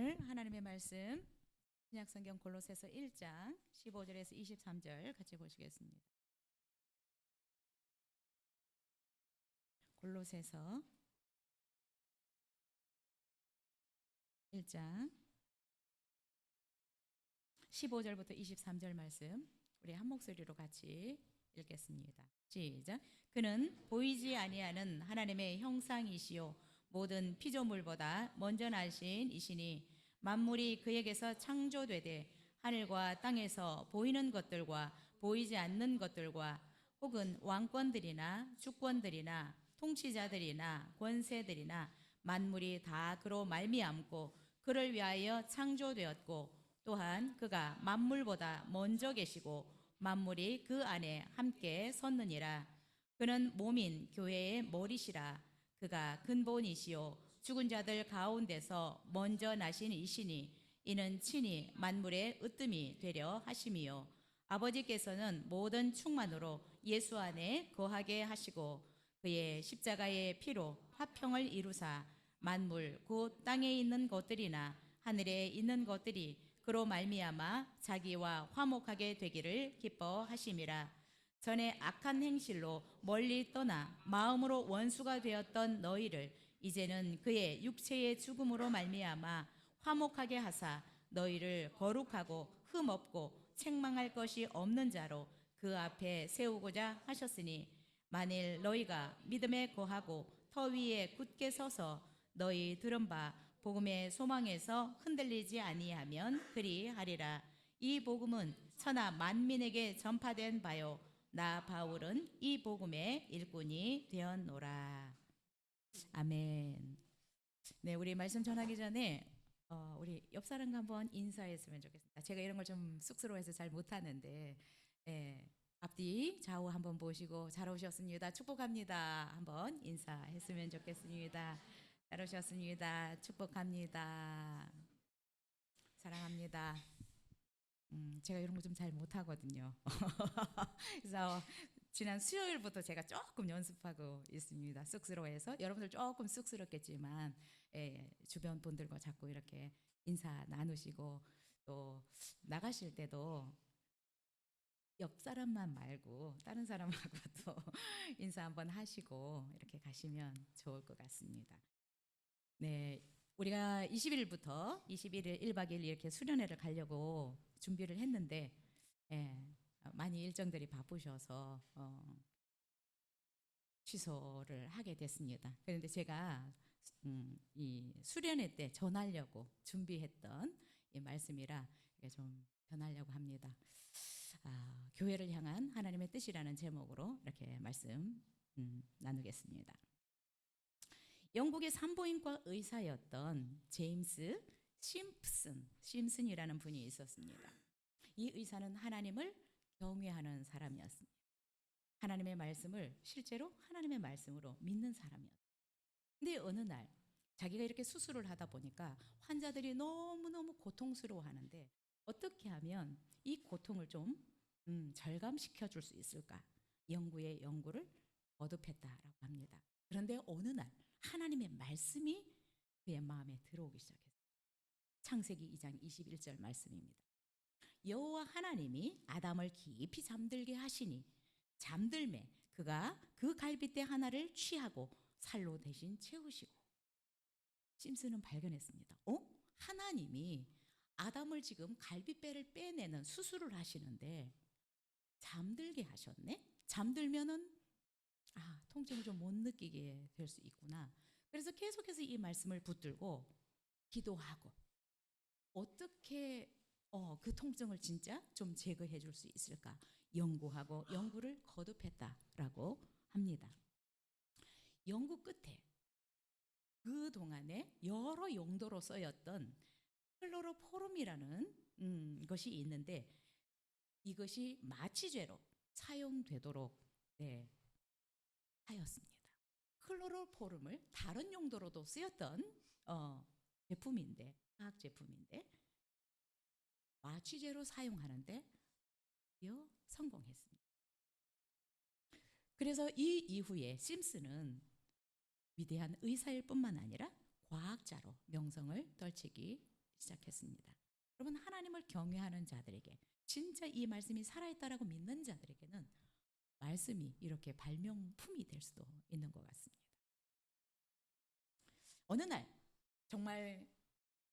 오늘 하나님의 말씀 신약성경 골로새서 1장 15절에서 23절 같이 보시겠습니다. 골로새서 1장 15절부터 23절 말씀 우리 한 목소리로 같이 읽겠습니다. 시작. 그는 보이지 아니하는 하나님의 형상이시요 모든 피조물보다 먼저 나신 이시니 만물이 그에게서 창조되되 하늘과 땅에서 보이는 것들과 보이지 않는 것들과 혹은 왕권들이나 주권들이나 통치자들이나 권세들이나 만물이 다 그로 말미암고 그를 위하여 창조되었고 또한 그가 만물보다 먼저 계시고 만물이 그 안에 함께 섰느니라. 그는 몸인 교회의 머리시라. 그가 근본이시요 죽은 자들 가운데서 먼저 나신 이시니 이는 친히 만물의 으뜸이 되려 하심이요 아버지께서는 모든 충만으로 예수 안에 거하게 하시고 그의 십자가의 피로 화평을 이루사 만물 곧 땅에 있는 것들이나 하늘에 있는 것들이 그로 말미암아 자기와 화목하게 되기를 기뻐하심이라. 전에 악한 행실로 멀리 떠나 마음으로 원수가 되었던 너희를 이제는 그의 육체의 죽음으로 말미암아 화목하게 하사 너희를 거룩하고 흠없고 책망할 것이 없는 자로 그 앞에 세우고자 하셨으니 만일 너희가 믿음에 거하고 터 위에 굳게 서서 너희 들은 바 복음의 소망에서 흔들리지 아니하면 그리하리라. 이 복음은 천하 만민에게 전파된 바요 나 바울은 이 복음의 일꾼이 되었노라. 아멘. 네, 우리 말씀 전하기 전에 우리 옆 사람과 한번 인사했으면 좋겠습니다. 제가 이런 걸 좀 쑥스러워해서 잘 못하는데 앞뒤 좌우 한번 보시고 잘 오셨습니다. 축복합니다. 한번 인사했으면 좋겠습니다. 잘 오셨습니다. 축복합니다. 사랑합니다. 제가 이런 거 좀 잘 못하거든요. 그래서 지난 수요일부터 제가 조금 연습하고 있습니다. 쑥스러워해서 여러분들 조금 쑥스럽겠지만 주변 분들과 자꾸 이렇게 인사 나누시고 또 나가실 때도 옆 사람만 말고 다른 사람하고도 인사 한번 하시고 이렇게 가시면 좋을 것 같습니다. 네, 우리가 20일부터 21일 1박 2일 이렇게 수련회를 가려고 준비를 했는데 많이 일정들이 바쁘셔서 취소를 하게 됐습니다. 그런데 제가 이 수련회 때 전하려고 준비했던 이 말씀이라 좀 전하려고 합니다. 교회를 향한 하나님의 뜻이라는 제목으로 이렇게 말씀 나누겠습니다. 영국의 산부인과 의사였던 제임스 심슨이라는 분이 있었습니다. 이 의사는 하나님을 경외하는 사람이었습니다. 하나님의 말씀을 실제로 하나님의 말씀으로 믿는 사람이었어요. 근데 어느 날 자기가 이렇게 수술을 하다 보니까 환자들이 너무너무 고통스러워하는데 어떻게 하면 이 고통을 좀 절감시켜 줄 수 있을까? 연구를 거듭했다라고 합니다. 그런데 어느 날 하나님의 말씀이 그의 마음에 들어오기 시작했어요. 창세기 2장 21절 말씀입니다. 여호와 하나님이 아담을 깊이 잠들게 하시니 잠들매 그가 그 갈빗대 하나를 취하고 살로 대신 채우시고. 심슨은 발견했습니다. 하나님이 아담을 지금 갈빗배를 빼내는 수술을 하시는데 잠들게 하셨네? 잠들면은 통증을 좀 못 느끼게 될 수 있구나. 그래서 계속해서 이 말씀을 붙들고 기도하고 어떻게 그 통증을 진짜 좀 제거해 줄 수 있을까 연구하고 연구를 거듭했다라고 합니다. 연구 끝에 그동안에 여러 용도로 쓰였던 클로로포름이라는 것이 있는데 이것이 마취제로 사용되도록 하였습니다. 클로로포름을 다른 용도로도 쓰였던 제품인데 화학 제품인데 마취제로 사용하는데 성공했습니다. 그래서 이 이후에 심슨은 위대한 의사일 뿐만 아니라 과학자로 명성을 떨치기 시작했습니다. 여러분, 하나님을 경외하는 자들에게, 진짜 이 말씀이 살아있다라고 믿는 자들에게는 말씀이 이렇게 발명품이 될 수도 있는 것 같습니다. 어느 날 정말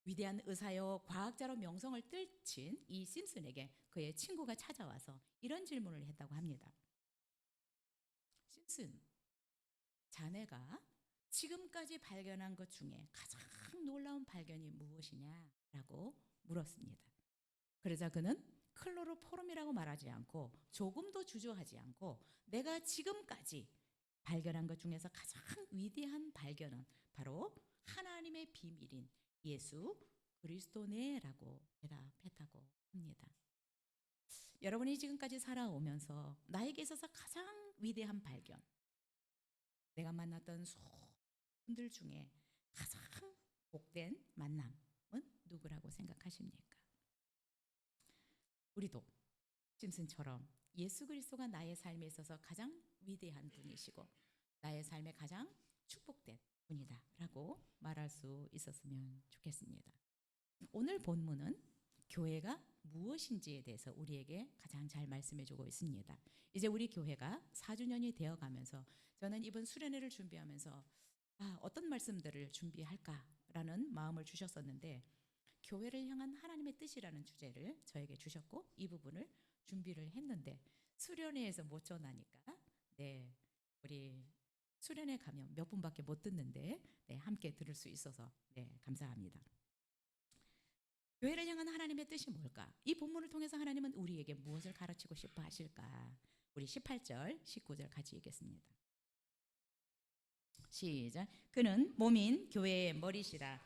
위대한 의사여 과학자로 명성을 떨친 이 심슨에게 그의 친구가 찾아와서 이런 질문을 했다고 합니다. 심슨, 자네가 지금까지 발견한 것 중에 가장 놀라운 발견이 무엇이냐? 라고 물었습니다. 그러자 그는 클로로포름이라고 말하지 않고 조금도 주저하지 않고 내가 지금까지 발견한 것 중에서 가장 위대한 발견은 바로 하나님의 비밀인 예수 그리스도네라고 대답했다고 합니다. 여러분이 지금까지 살아오면서 나에게 있어서 가장 위대한 발견, 내가 만났던 수많은 분들 중에 가장 복된 만남은 누구라고 생각하십니까? 우리도 심슨처럼 예수 그리스도가 나의 삶에 있어서 가장 위대한 분이시고 나의 삶에 가장 축복된 분이다라고 말할 수 있었으면 좋겠습니다. 오늘 본문은 교회가 무엇인지에 대해서 우리에게 가장 잘 말씀해주고 있습니다. 이제 우리 교회가 4주년이 되어가면서 저는 이번 수련회를 준비하면서 어떤 말씀들을 준비할까라는 마음을 주셨었는데, 교회를 향한 하나님의 뜻이라는 주제를 저에게 주셨고 이 부분을 준비를 했는데 수련회에서 못 전하니까 우리 수련회 가면 몇 분밖에 못 듣는데 함께 들을 수 있어서 감사합니다. 교회를 향한 하나님의 뜻이 뭘까? 이 본문을 통해서 하나님은 우리에게 무엇을 가르치고 싶어 하실까? 우리 18절, 19절 같이 읽겠습니다. 시작. 그는 몸인 교회의 머리시라.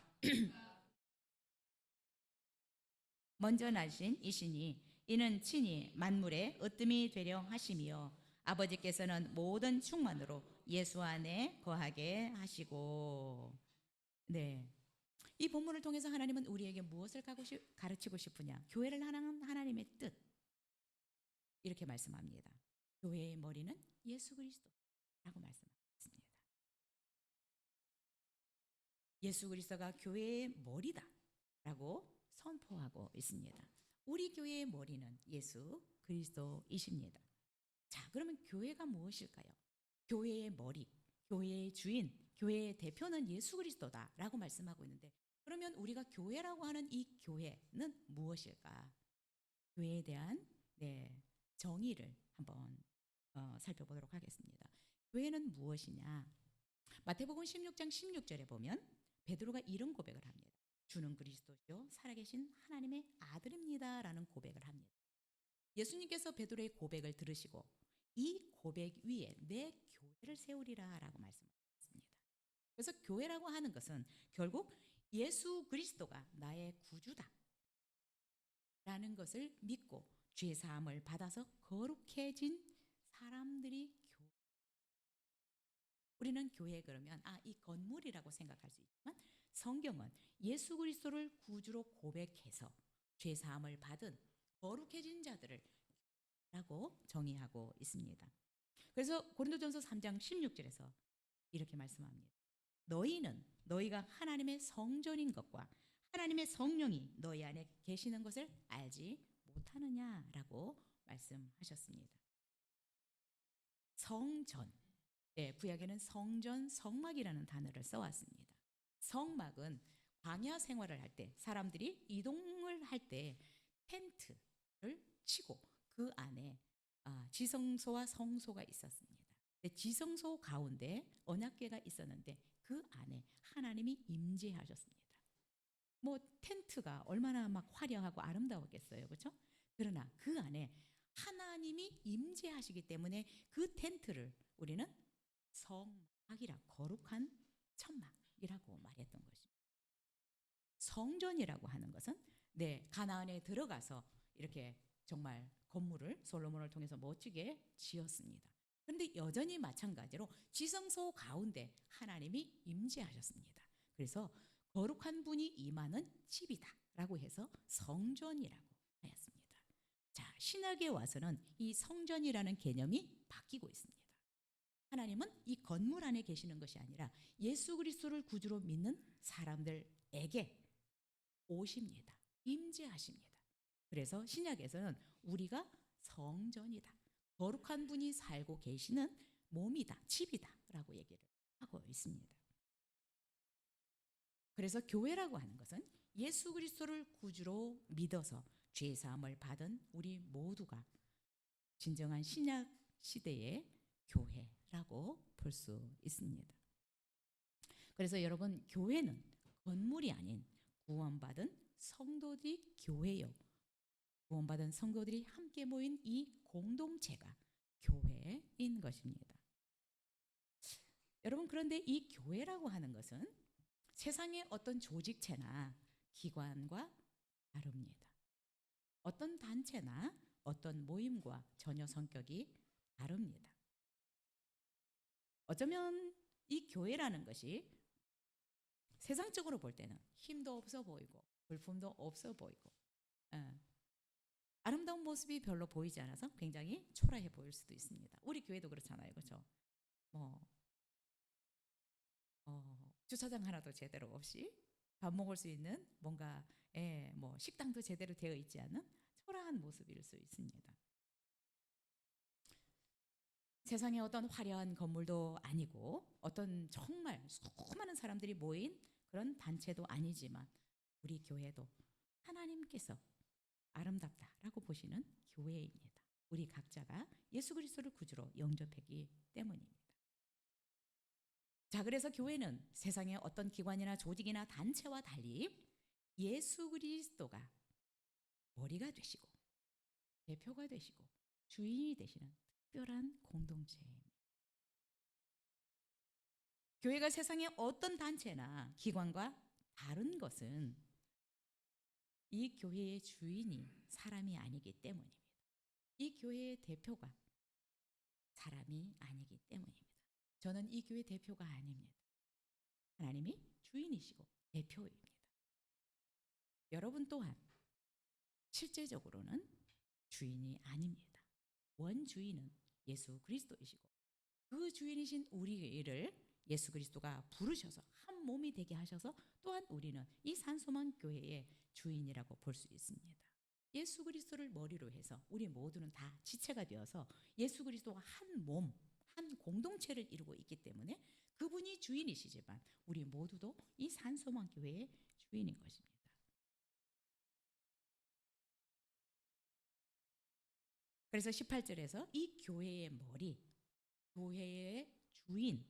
먼저 나신 이시니 이는 친히 만물의 으뜸이 되려 하심이요 아버지께서는 모든 충만으로 예수 안에 거하게 하시고. 이 본문을 통해서 하나님은 우리에게 무엇을 가르치고 싶으냐? 교회를 향한 하나님의 뜻, 이렇게 말씀합니다. 교회의 머리는 예수 그리스도라고 말씀하셨습니다. 예수 그리스도가 교회의 머리다라고 선포하고 있습니다. 우리 교회의 머리는 예수 그리스도이십니다. 자, 그러면 교회가 무엇일까요? 교회의 머리, 교회의 주인, 교회의 대표는 예수 그리스도다라고 말씀하고 있는데, 그러면 우리가 교회라고 하는 이 교회는 무엇일까? 교회에 대한 정의를 한번 살펴보도록 하겠습니다. 교회는 무엇이냐? 마태복음 16장 16절에 보면 베드로가 이런 고백을 합니다. 주는 그리스도시요 살아계신 하나님의 아들입니다 라는 고백을 합니다. 예수님께서 베드로의 고백을 들으시고 이 고백 위에 내 교회를 세우리라 라고 말씀하셨습니다. 그래서 교회라고 하는 것은 결국 예수 그리스도가 나의 구주다 라는 것을 믿고 죄사함을 받아서 거룩해진 사람들이 교회. 우리는 교회 그러면 이 건물이라고 생각할 수 있지만 성경은 예수 그리스도를 구주로 고백해서 죄사함을 받은 거룩해진 자들을 라고 정의하고 있습니다. 그래서 고린도전서 3장 16절에서 이렇게 말씀합니다. 너희는 너희가 하나님의 성전인 것과 하나님의 성령이 너희 안에 계시는 것을 알지 못하느냐라고 말씀하셨습니다. 성전, 구약에는 성전, 성막이라는 단어를 써왔습니다. 성막은 광야 생활을 할 때 사람들이 이동을 할 때 텐트를 치고 그 안에 지성소와 성소가 있었습니다. 지성소 가운데 언약궤가 있었는데 그 안에 하나님이 임재하셨습니다. 텐트가 얼마나 막 화려하고 아름다웠겠어요, 그렇죠? 그러나 그 안에 하나님이 임재하시기 때문에 그 텐트를 우리는 성막이라, 거룩한 천막이라고 말했던 것입니다. 성전이라고 하는 것은 가나안에 들어가서 이렇게 정말 건물을 솔로몬을 통해서 멋지게 지었습니다. 그런데 여전히 마찬가지로 지성소 가운데 하나님이 임재하셨습니다. 그래서 거룩한 분이 임하는 집이다라고 해서 성전이라고 하였습니다. 자, 신약에 와서는 이 성전이라는 개념이 바뀌고 있습니다. 하나님은 이 건물 안에 계시는 것이 아니라 예수 그리스도를 구주로 믿는 사람들에게 오십니다. 임재하십니다. 그래서 신약에서는 우리가 성전이다, 거룩한 분이 살고 계시는 몸이다, 집이다 라고 얘기를 하고 있습니다. 그래서 교회라고 하는 것은 예수 그리스도를 구주로 믿어서 죄 사함을 받은 우리 모두가 진정한 신약 시대의 교회라고 볼 수 있습니다. 그래서 여러분, 교회는 건물이 아닌 구원받은 성도들이 교회요, 구원받은 성도들이 함께 모인 이 공동체가 교회인 것입니다. 여러분, 그런데 이 교회라고 하는 것은 세상의 어떤 조직체나 기관과 다릅니다. 어떤 단체나 어떤 모임과 전혀 성격이 다릅니다. 어쩌면 이 교회라는 것이 세상적으로 볼 때는 힘도 없어 보이고 볼품도 없어 보이고 아름다운 모습이 별로 보이지 않아서 굉장히 초라해 보일 수도 있습니다. 우리 교회도 그렇잖아요, 그렇죠? 주차장 하나도 제대로 없이 밥 먹을 수 있는 뭔가 식당도 제대로 되어 있지 않은 초라한 모습일 수 있습니다. 세상에 어떤 화려한 건물도 아니고 어떤 정말 수많은 사람들이 모인 그런 단체도 아니지만 우리 교회도 하나님께서 아름답다라고 보시는 교회입니다. 우리 각자가 예수 그리스도를 구주로 영접했기 때문입니다. 자, 그래서 교회는 세상의 어떤 기관이나 조직이나 단체와 달리 예수 그리스도가 머리가 되시고 대표가 되시고 주인이 되시는 특별한 공동체입니다. 교회가 세상의 어떤 단체나 기관과 다른 것은 이 교회의 주인이 사람이 아니기 때문입니다. 이 교회의 대표가 사람이 아니기 때문입니다. 저는 이 교회 대표가 아닙니다. 하나님이 주인이시고 대표입니다. 여러분 또한 실제적으로는 주인이 아닙니다. 원주인은 예수 그리스도이시고 그 주인이신 우리를 예수 그리스도가 부르셔서 한 몸이 되게 하셔서 또한 우리는 이 산소만 교회의 주인이라고 볼 수 있습니다. 예수 그리스도를 머리로 해서 우리 모두는 다 지체가 되어서 예수 그리스도와 한 몸, 한 공동체를 이루고 있기 때문에 그분이 주인이시지만 우리 모두도 이 산소만 교회의 주인인 것입니다. 그래서 18절에서 이 교회의 머리, 교회의 주인,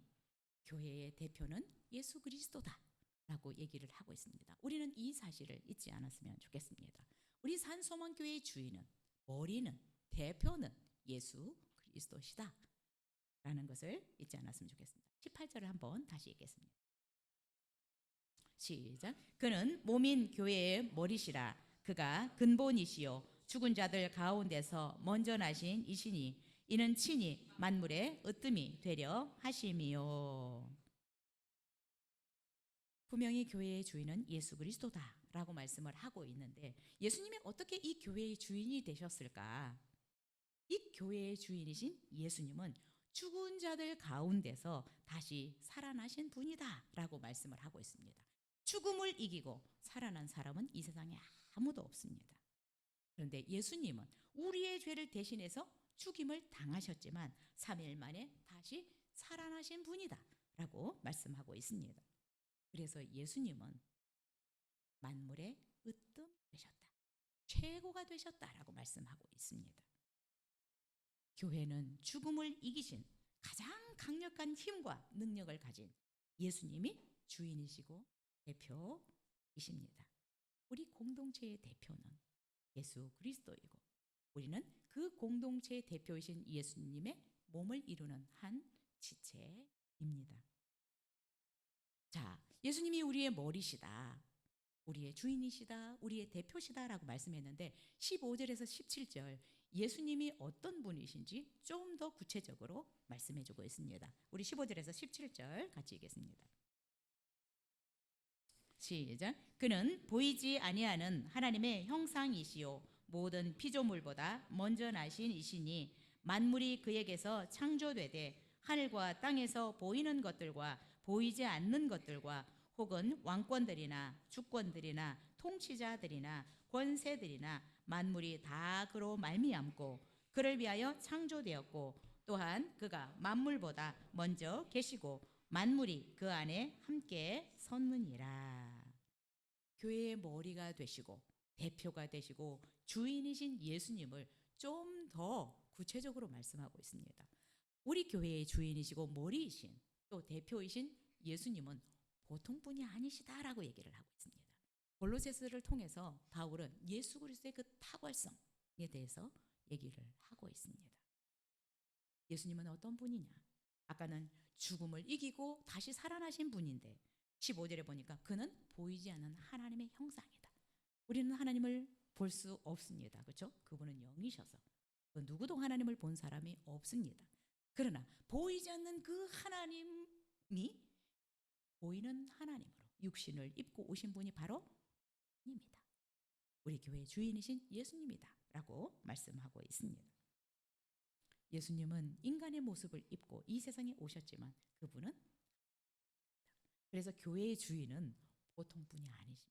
교회의 대표는 예수 그리스도다 라고 얘기를 하고 있습니다. 우리는 이 사실을 잊지 않았으면 좋겠습니다. 우리 산소만 교회의 주인은, 머리는, 대표는 예수 그리스도시다 라는 것을 잊지 않았으면 좋겠습니다. 18절을 한번 다시 읽겠습니다. 시작. 그는 몸인 교회의 머리시라. 그가 근본이시요 죽은 자들 가운데서 먼저 나신 이시니 이는 친히 만물의 으뜸이 되려 하심이요. 분명히 교회의 주인은 예수 그리스도다라고 말씀을 하고 있는데 예수님이 어떻게 이 교회의 주인이 되셨을까? 이 교회의 주인이신 예수님은 죽은 자들 가운데서 다시 살아나신 분이다라고 말씀을 하고 있습니다. 죽음을 이기고 살아난 사람은 이 세상에 아무도 없습니다. 그런데 예수님은 우리의 죄를 대신해서 죽임을 당하셨지만 3일 만에 다시 살아나신 분이다 라고 말씀하고 있습니다. 그래서 예수님은 만물의 으뜸 되셨다, 최고가 되셨다라고 말씀하고 있습니다. 교회는 죽음을 이기신 가장 강력한 힘과 능력을 가진 예수님이 주인이시고 대표이십니다. 우리 공동체의 대표는 예수 그리스도이고 우리는 그 공동체의 대표이신 예수님의 몸을 이루는 한 지체입니다. 자, 예수님이 우리의 머리시다, 우리의 주인이시다, 우리의 대표시다라고 말씀했는데 15절에서 17절 예수님이 어떤 분이신지 좀 더 구체적으로 말씀해주고 있습니다. 우리 15절에서 17절 같이 읽겠습니다. 시작. 그는 보이지 아니하는 하나님의 형상이시요 모든 피조물보다 먼저 나신 이시니 만물이 그에게서 창조되되 하늘과 땅에서 보이는 것들과 보이지 않는 것들과 혹은 왕권들이나 주권들이나 통치자들이나 권세들이나 만물이 다 그로 말미암고 그를 위하여 창조되었고 또한 그가 만물보다 먼저 계시고 만물이 그 안에 함께 섰느니라. 교회의 머리가 되시고 대표가 되시고 주인이신 예수님을 좀 더 구체적으로 말씀하고 있습니다. 우리 교회의 주인이시고 머리이신 또 대표이신 예수님은 보통 분이 아니시다라고 얘기를 하고 있습니다. 골로새서를 통해서 바울은 예수 그리스도의 그 탁월성에 대해서 얘기를 하고 있습니다. 예수님은 어떤 분이냐? 아까는 죽음을 이기고 다시 살아나신 분인데 15절에 보니까 그는 보이지 않는 하나님의 형상이다. 우리는 하나님을 볼 수 없습니다. 그렇죠? 그분은 영이셔서 그 누구도 하나님을 본 사람이 없습니다. 그러나 보이지 않는 그 하나님이 보이는 하나님으로 육신을 입고 오신 분이 바로 입니다. 우리 교회의 주인이신 예수님이다 라고 말씀하고 있습니다. 예수님은 인간의 모습을 입고 이 세상에 오셨지만 그분은 그래서 교회의 주인은 보통 분이 아니십니다.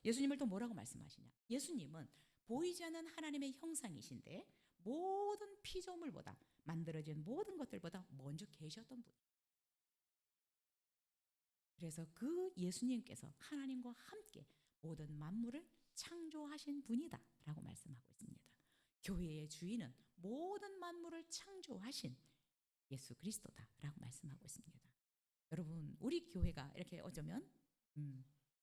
예수님을 또 뭐라고 말씀하시냐? 예수님은 보이지 않는 하나님의 형상이신데 모든 피조물보다 만들어진 모든 것들보다 먼저 계셨던 분. 그래서 그 예수님께서 하나님과 함께 모든 만물을 창조하신 분이다 라고 말씀하고 있습니다. 교회의 주인은 모든 만물을 창조하신 예수 그리스도다 라고 말씀하고 있습니다. 여러분 우리 교회가 이렇게 어쩌면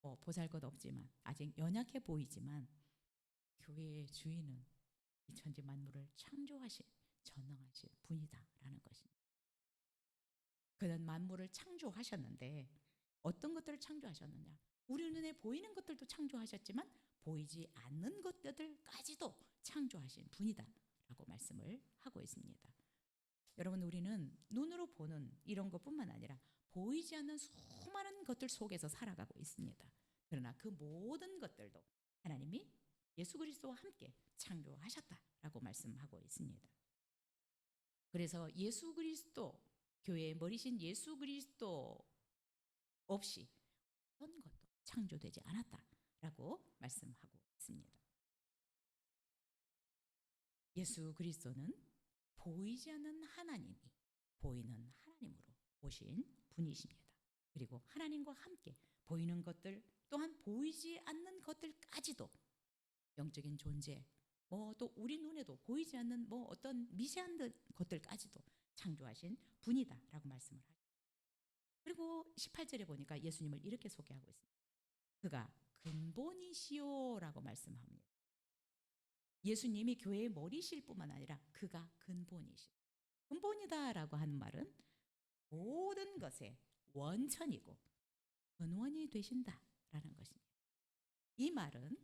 보잘것없지만 아직 연약해 보이지만 교회의 주인은 이 천지 만물을 창조하신 전능하신 분이다라는 것입니다. 그는 만물을 창조하셨는데 어떤 것들을 창조하셨느냐? 우리 눈에 보이는 것들도 창조하셨지만 보이지 않는 것들까지도 창조하신 분이다라고 말씀을 하고 있습니다. 여러분 우리는 눈으로 보는 이런 것뿐만 아니라 보이지 않는 수많은 것들 속에서 살아가고 있습니다. 그러나 그 모든 것들도 하나님이 예수 그리스도와 함께 창조하셨다라고 말씀하고 있습니다. 그래서 예수 그리스도 교회의 머리신 예수 그리스도 없이 어떤 것도 창조되지 않았다라고 말씀하고 있습니다. 예수 그리스도는 보이지 않는 하나님이 보이는 하나님으로 오신 분이십니다. 그리고 하나님과 함께 보이는 것들 또한 보이지 않는 것들까지도 영적인 존재 또 우리 눈에도 보이지 않는 어떤 미세한 것들까지도 창조하신 분이다라고 말씀을 하죠. 그리고 18절에 보니까 예수님을 이렇게 소개하고 있습니다. 그가 근본이시오라고 말씀합니다. 예수님이 교회의 머리실 뿐만 아니라 그가 근본이시오. 근본이다라고 하는 말은 모든 것의 원천이고 근원이 되신다라는 것입니다. 이 말은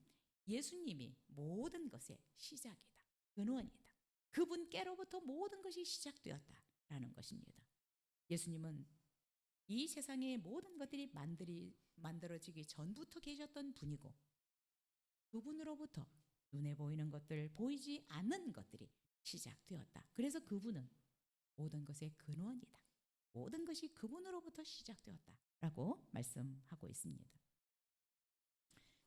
예수님이 모든 것의 시작이다. 근원이다. 그분께로부터 모든 것이 시작되었다라는 것입니다. 예수님은 이 세상의 모든 것들이 만들어지기 전부터 계셨던 분이고 그분으로부터 눈에 보이는 것들, 보이지 않는 것들이 시작되었다. 그래서 그분은 모든 것의 근원이다. 모든 것이 그분으로부터 시작되었다라고 말씀하고 있습니다.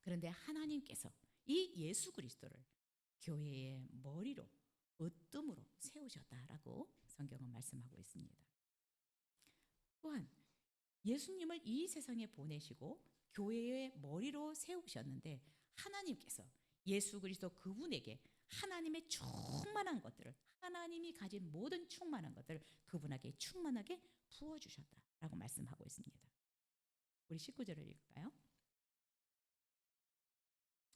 그런데 하나님께서 이 예수 그리스도를 교회의 머리로 으뜸으로 세우셨다라고 성경은 말씀하고 있습니다. 또한 예수님을 이 세상에 보내시고 교회의 머리로 세우셨는데 하나님께서 예수 그리스도 그분에게 하나님의 충만한 것들을 하나님이 가진 모든 충만한 것들을 그분에게 충만하게 부어주셨다라고 말씀하고 있습니다. 우리 19절을 읽을까요?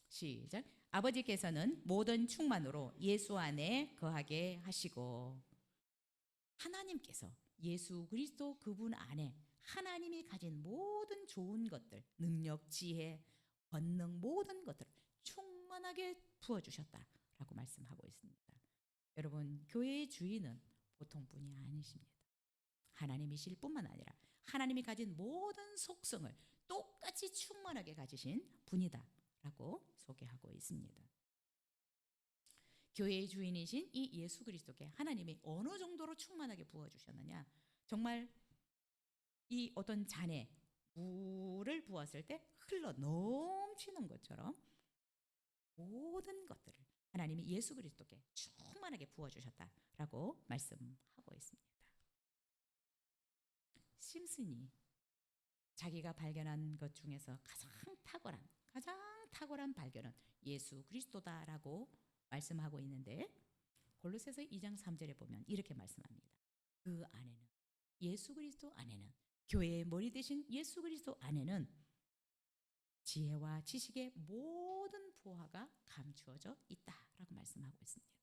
시작. 아버지께서는 모든 충만으로 예수 안에 거하게 하시고 하나님께서 예수 그리스도 그분 안에 하나님이 가진 모든 좋은 것들, 능력, 지혜, 권능 모든 것들을 충만하게 부어주셨다라고 말씀하고 있습니다. 여러분 교회의 주인은 보통 분이 아니십니다. 하나님이실 뿐만 아니라 하나님이 가진 모든 속성을 똑같이 충만하게 가지신 분이다라고 소개하고 있습니다. 교회의 주인이신 이 예수 그리스도께 하나님이 어느 정도로 충만하게 부어주셨느냐? 정말 이 어떤 잔에 물을 부었을 때 흘러 넘치는 것처럼 모든 것들을 하나님이 예수 그리스도께 충만하게 부어주셨다라고 말씀하고 있습니다. 심슨이 자기가 발견한 것 중에서 가장 탁월한 발견은 예수 그리스도다라고 말씀하고 있는데, 골로새서 2장 3절에 보면 이렇게 말씀합니다. 그 안에는, 예수 그리스도 안에는, 교회의 머리 대신 예수 그리스도 안에는 지혜와 지식의 모든 보화가 감추어져 있다라고 말씀하고 있습니다.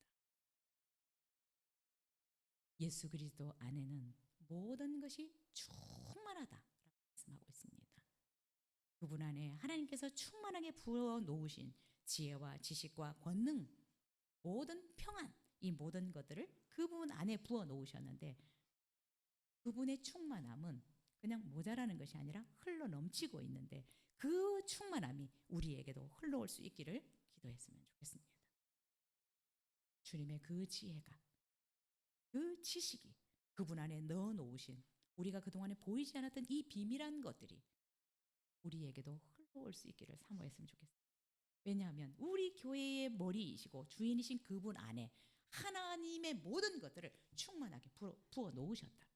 예수 그리스도 안에는 모든 것이 충만하다라고 말씀하고 있습니다. 그분 안에 하나님께서 충만하게 부어 놓으신 지혜와 지식과 권능, 모든 평안, 이 모든 것들을 그분 안에 부어 놓으셨는데, 그분의 충만함은 그냥 모자라는 것이 아니라 흘러 넘치고 있는데, 그 충만함이 우리에게도 흘러올 수 있기를 기도했으면 좋겠습니다. 주님의 그 지혜가, 그 지식이 그분 안에 넣어 놓으신, 우리가 그동안에 보이지 않았던 이 비밀한 것들이 우리에게도 흘러올 수 있기를 사모했으면 좋겠습니다. 왜냐하면 우리 교회의 머리이시고 주인이신 그분 안에 하나님의 모든 것들을 충만하게 부어 놓으셨다.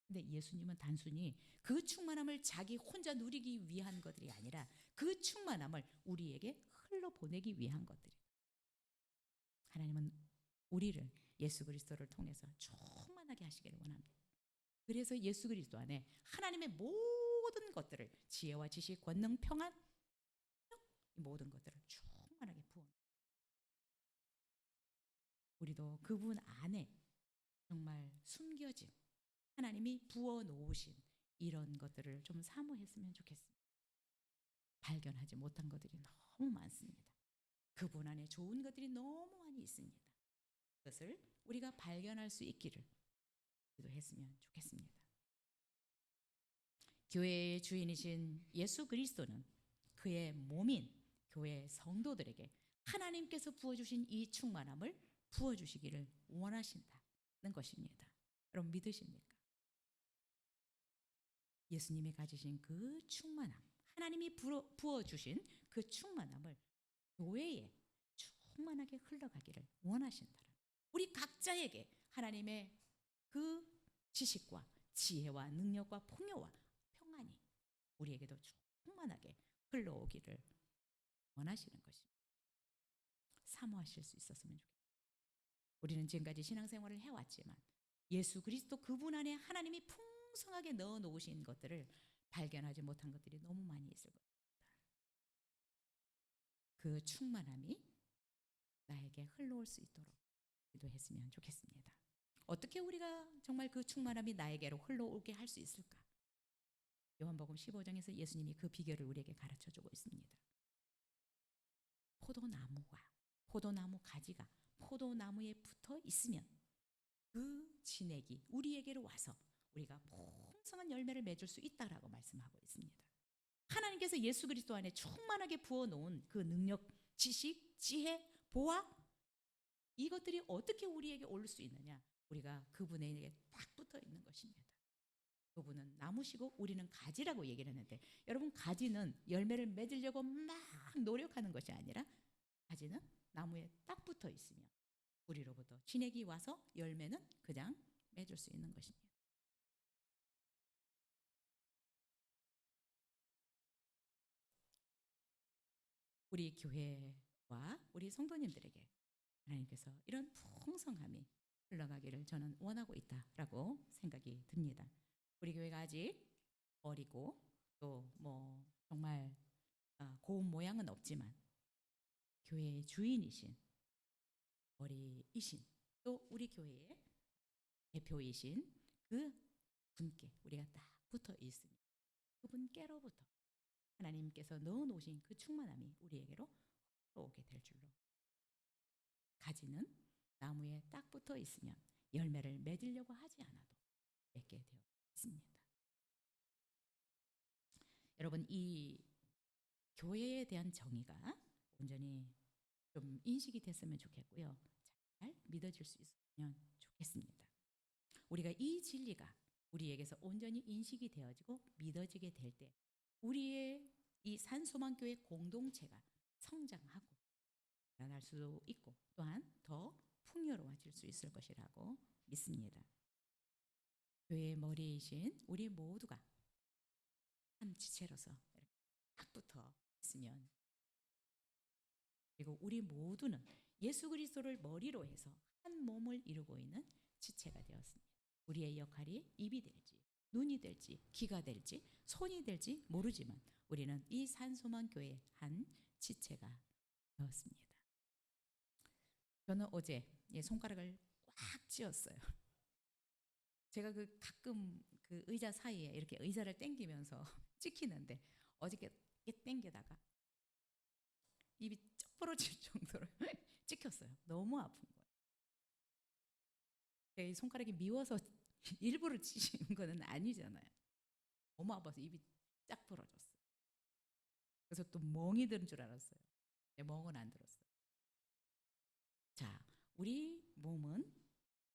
근데 예수님은 단순히 그 충만함을 자기 혼자 누리기 위한 것들이 아니라 그 충만함을 우리에게 흘러보내기 위한 것들이다. 하나님은 우리를 예수 그리스도를 통해서 충만하게 하시기를 원합니다. 그래서 예수 그리스도 안에 하나님의 모든 것들을, 지혜와 지식, 권능, 평안, 이 모든 것들을 충만하게 부어, 우리도 그분 안에 정말 숨겨진 하나님이 부어 놓으신 이런 것들을 좀 사모했으면 좋겠습니다. 발견하지 못한 것들이 너무 많습니다. 그분 안에 좋은 것들이 너무 많이 있습니다. 그것을 우리가 발견할 수 있기를 기도했으면 좋겠습니다. 교회의 주인이신 예수 그리스도는 그의 몸인 교회 성도들에게 하나님께서 부어주신 이 충만함을 부어주시기를 원하신다는 것입니다. 여러분 믿으십니까? 예수님이 가지신 그 충만함, 하나님이 부어주신 그 충만함을 교회에 충만하게 흘러가기를 원하신다. 우리 각자에게 하나님의 그 지식과 지혜와 능력과 풍요와 평안이 우리에게도 충만하게 흘러오기를 원하시는 것입니다. 사모하실 수 있었으면 좋겠습니다. 우리는 지금까지 신앙생활을 해왔지만 예수 그리스도 그분 안에 하나님이 풍성하게 넣어놓으신 것들을 발견하지 못한 것들이 너무 많이 있을 겁니다. 그 충만함이 나에게 흘러올 수 있도록 기도했으면 좋겠습니다. 어떻게 우리가 정말 그 충만함이 나에게로 흘러오게 할 수 있을까? 요한복음 15장에서 예수님이 그 비결을 우리에게 가르쳐주고 있습니다. 포도나무와 포도나무 가지가 포도나무에 붙어 있으면 그 진액이 우리에게로 와서 우리가 풍성한 열매를 맺을 수 있다라고 말씀하고 있습니다. 하나님께서 예수 그리스도 안에 충만하게 부어놓은 그 능력, 지식, 지혜, 보아, 이것들이 어떻게 우리에게 올 수 있느냐? 우리가 그분에게 딱 붙어 있는 것입니다. 그분은 나무시고 우리는 가지라고 얘기를 했는데, 여러분 가지는 열매를 맺으려고 막 노력하는 것이 아니라 가지는 나무에 딱 붙어 있으면 우리로부터 진액이 와서 열매는 그냥 맺을 수 있는 것입니다. 우리 교회와 우리 성도님들에게 하나님께서 이런 풍성함이 흘러가기를 저는 원하고 있다라고 생각이 듭니다. 우리 교회가 아직 어리고 또 뭐 정말 고운 모양은 없지만 교회의 주인이신 머리이신 또 우리 교회의 대표이신 그 분께 우리가 딱 붙어 있으니 그분께로부터 하나님께서 넣어놓으신 그 충만함이 우리에게로 오게 될 줄로, 가지는 나무에 딱 붙어 있으면 열매를 맺으려고 하지 않아도 맺게 되어 있습니다. 여러분 이 교회에 대한 정의가 온전히 좀 인식이 됐으면 좋겠고요. 잘 믿어질 수 있으면 좋겠습니다. 우리가 이 진리가 우리에게서 온전히 인식이 되어지고 믿어지게 될 때 우리의 이 산소망교회 공동체가 성장하고 자랄 수 있고 또한 더 풍요로워질 수 있을 것이라고 믿습니다. 교회의 머리이신 우리 모두가 한 지체로서 이렇게 딱 붙어 있으면, 그리고 우리 모두는 예수 그리스도를 머리로 해서 한 몸을 이루고 있는 지체가 되었습니다. 우리의 역할이 입이 될지 눈이 될지 귀가 될지 손이 될지 모르지만 우리는 이 산소만 교회의 한 지체가 되었습니다. 저는 어제 손가락을 꽉 쥐었어요. 제가 가끔 그 의자 사이에 이렇게 의자를 당기면서 찍히는데 어저께 당기다가 입이 쩍 벌어질 정도로 찍혔어요. 너무 아픈 거예요. 이 손가락이 미워서 일부러 찌는 거는 아니잖아요. 너무 아파서 입이 쫙 벌어졌어요. 그래서 또 멍이 드는 줄 알았어요. 멍은 안 들었어요. 자, 우리 몸은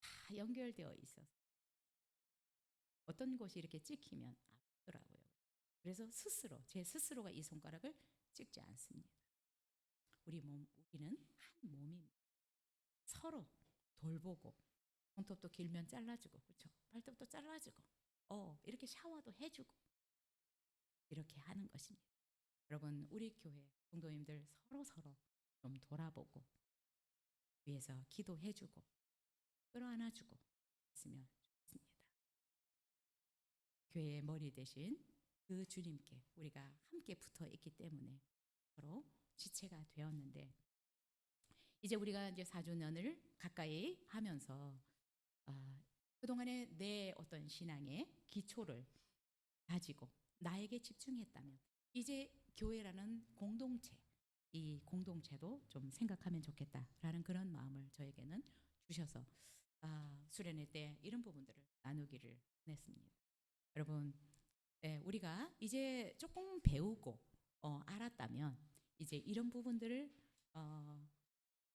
다 연결되어 있어서 어떤 곳이 이렇게 찍히면 아프더라고요. 그래서 제 스스로가 이 손가락을 찍지 않습니다. 우리는 한 몸입니다. 서로 돌보고 손톱도 길면 잘라주고, 그렇죠? 발톱도 잘라주고, 이렇게 샤워도 해주고 이렇게 하는 것입니다. 여러분, 우리 교회 성도님들 서로 좀 돌아보고 위해서 기도해주고 끌어안아주고 했으면 좋겠습니다. 교회의 머리 대신 그 주님께 우리가 함께 붙어 있기 때문에 서로 지체가 되었는데, 이제 우리가 이제 4주년을 가까이 하면서 그동안에 내 어떤 신앙의 기초를 가지고 나에게 집중했다면 이제 교회라는 공동체, 이 공동체도 좀 생각하면 좋겠다라는 그런 마음을 저에게는 주셔서 수련회 때 이런 부분들을 나누기를 원했습니다. 여러분, 우리가 이제 조금 배우고 알았다면 이제 이런 부분들을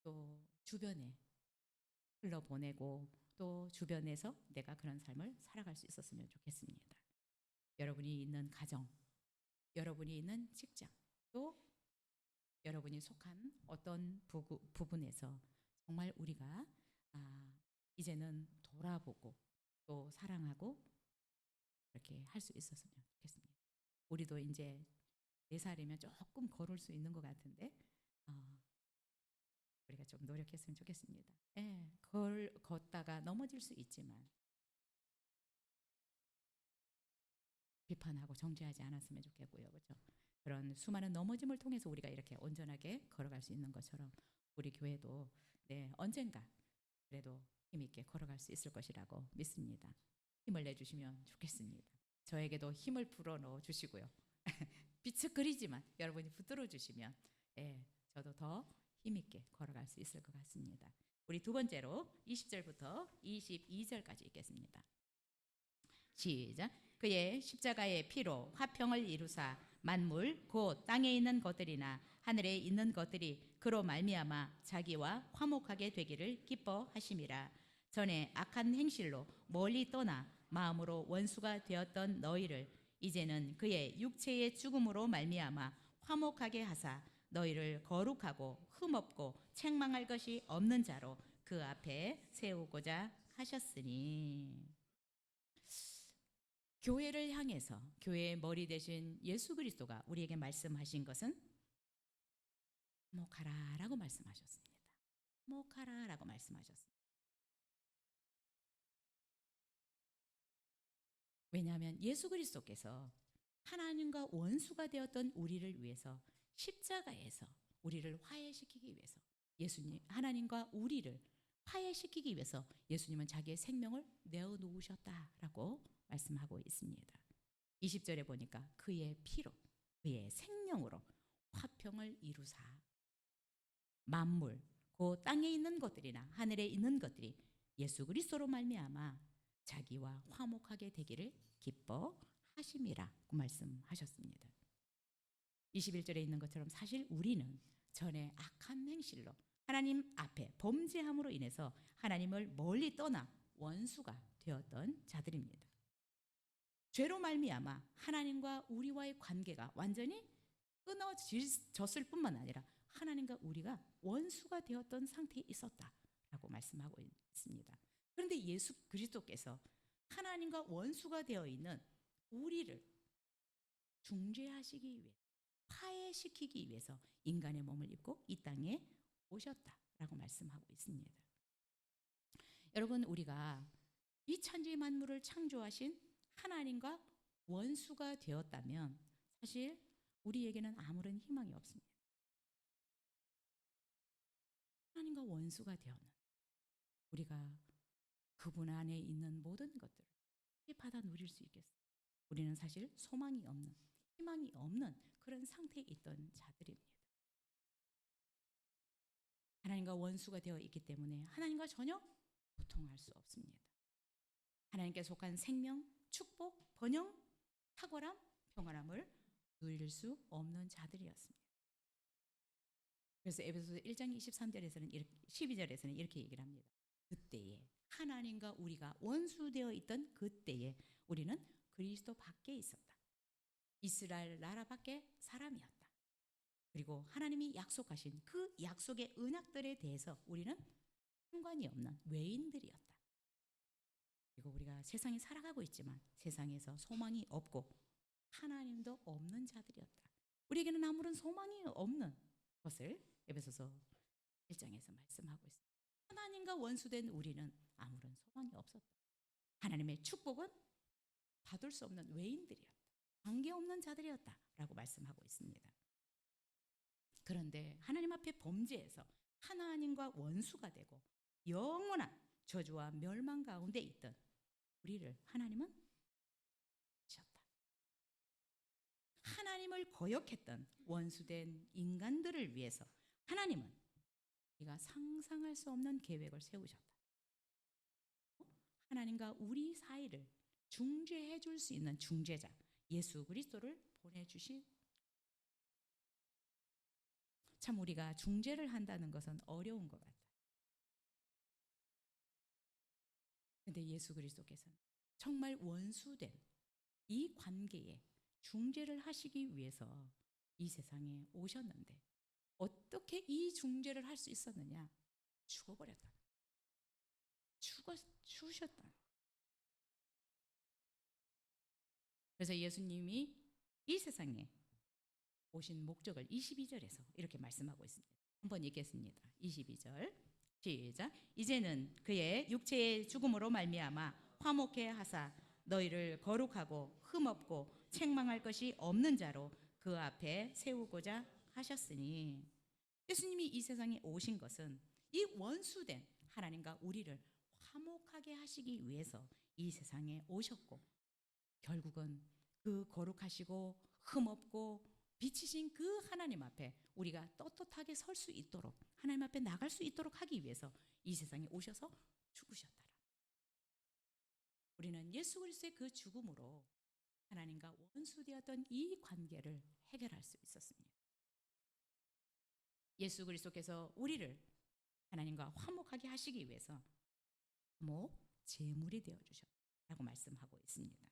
또 주변에 흘러보내고 또 주변에서 내가 그런 삶을 살아갈 수 있었으면 좋겠습니다. 여러분이 있는 가정, 여러분이 있는 직장, 또 여러분이 속한 어떤 부분에서 정말 우리가 이제는 돌아보고 또 사랑하고 이렇게 할 수 있었으면 좋겠습니다. 우리도 이제 4살이면 조금 걸을 수 있는 것 같은데 우리가 좀 노력했으면 좋겠습니다. 걷다가 넘어질 수 있지만 비판하고 정죄하지 않았으면 좋겠고요. 그렇죠? 그런 수많은 넘어짐을 통해서 우리가 이렇게 온전하게 걸어갈 수 있는 것처럼 우리 교회도 언젠가 그래도 힘있게 걸어갈 수 있을 것이라고 믿습니다. 힘을 내주시면 좋겠습니다. 저에게도 힘을 불어넣어 주시고요. 비측거리지만 여러분이 붙들어 주시면 저도 더 힘있게 걸어갈 수 있을 것 같습니다. 우리 두 번째로 20절부터 22절까지 읽겠습니다. 시작. 그의 십자가의 피로 화평을 이루사 만물 곧 땅에 있는 것들이나 하늘에 있는 것들이 그로 말미암아 자기와 화목하게 되기를 기뻐하심이라. 전에 악한 행실로 멀리 떠나 마음으로 원수가 되었던 너희를 이제는 그의 육체의 죽음으로 말미암아 화목하게 하사 너희를 거룩하고 흠없고 책망할 것이 없는 자로 그 앞에 세우고자 하셨으니. 교회를 향해서 교회의 머리 되신 예수 그리스도가 우리에게 말씀하신 것은 화목하라라고 말씀하셨습니다. 화목하라라고 말씀하셨습니다. 왜냐하면 예수 그리스도께서 하나님과 원수가 되었던 우리를 위해서 십자가에서 우리를 화해시키기 위해서 하나님과 우리를 화해시키기 위해서 예수님은 자기의 생명을 내어놓으셨다라고 말씀하고 있습니다. 20절에 보니까 그의 피로 그의 생명으로 화평을 이루사 만물 그 땅에 있는 것들이나 하늘에 있는 것들이 예수 그리스도로 말미암아 자기와 화목하게 되기를 기뻐하심이라고 말씀하셨습니다. 21절에 있는 것처럼 사실 우리는 전에 악한 행실로 하나님 앞에 범죄함으로 인해서 하나님을 멀리 떠나 원수가 되었던 자들입니다. 죄로 말미암아 하나님과 우리와의 관계가 완전히 끊어졌을 뿐만 아니라 하나님과 우리가 원수가 되었던 상태에 있었다라고 말씀하고 있습니다. 그런데 예수 그리스도께서 하나님과 원수가 되어 있는 우리를 중재하시기 위해 화해시키기 위해서 인간의 몸을 입고 이 땅에 오셨다라고 말씀하고 있습니다. 여러분, 우리가 이 천지 만물을 창조하신 하나님과 원수가 되었다면 사실 우리에게는 아무런 희망이 없습니다. 하나님과 원수가 되었는 우리가 그분 안에 있는 모든 것들을 받아 누릴 수 있겠어요? 우리는 사실 소망이 없는, 희망이 없는 그런 상태에 있던 자들입니다. 하나님과 원수가 되어 있기 때문에 하나님과 전혀 소통할 수 없습니다. 하나님께 속한 생명, 축복, 번영, 탁월함, 평안함을 누릴 수 없는 자들이었습니다. 그래서 에베소서 1장 23절에서는 12절에서는 이렇게 얘기를 합니다. 그때에 하나님과 우리가 원수되어 있던 그때에 우리는 그리스도 밖에 있었다. 이스라엘 나라 밖에 사람이었다. 그리고 하나님이 약속하신 그 약속의 언약들에 대해서 우리는 상관이 없는 외인들이었다. 그리고 우리가 세상에 살아가고 있지만 세상에서 소망이 없고 하나님도 없는 자들이었다. 우리에게는 아무런 소망이 없는 것을 에베소서 1장에서 말씀하고 있습니다. 하나님과 원수된 우리는 아무런 소망이 없었다. 하나님의 축복은 받을 수 없는 외인들이었다. 관계없는 자들이었다라고 말씀하고 있습니다. 그런데 하나님 앞에 범죄해서 하나님과 원수가 되고 영원한 저주와 멸망 가운데 있던 우리를 하나님은 주셨다. 하나님을 거역했던 원수된 인간들을 위해서 하나님은 우리가 상상할 수 없는 계획을 세우셨다. 하나님과 우리 사이를 중재해 줄 수 있는 중재자 예수 그리스도를 보내주신. 참 우리가 중재를 한다는 것은 어려운 것 같아요. 그런데 예수 그리스도께서는 정말 원수된 이 관계에 중재를 하시기 위해서 이 세상에 오셨는데 어떻게 이 중재를 할 수 있었느냐? 죽어버렸다. 죽으셨다. 그래서 예수님이 이 세상에 오신 목적을 22절에서 이렇게 말씀하고 있습니다. 한번 읽겠습니다. 22절 시작. 이제는 그의 육체의 죽음으로 말미암아 화목해 하사 너희를 거룩하고 흠없고 책망할 것이 없는 자로 그 앞에 세우고자 하셨으니. 예수님이 이 세상에 오신 것은 이 원수된 하나님과 우리를 화목하게 하시기 위해서 이 세상에 오셨고 결국은 그 거룩하시고 흠없고 빛이신 그 하나님 앞에 우리가 떳떳하게 설 수 있도록 하나님 앞에 나갈 수 있도록 하기 위해서 이 세상에 오셔서 죽으셨다. 우리는 예수 그리스도의 그 죽음으로 하나님과 원수되었던 이 관계를 해결할 수 있었습니다. 예수 그리스도께서 우리를 하나님과 화목하게 하시기 위해서 화목 제물이 되어 주셨다고 말씀하고 있습니다.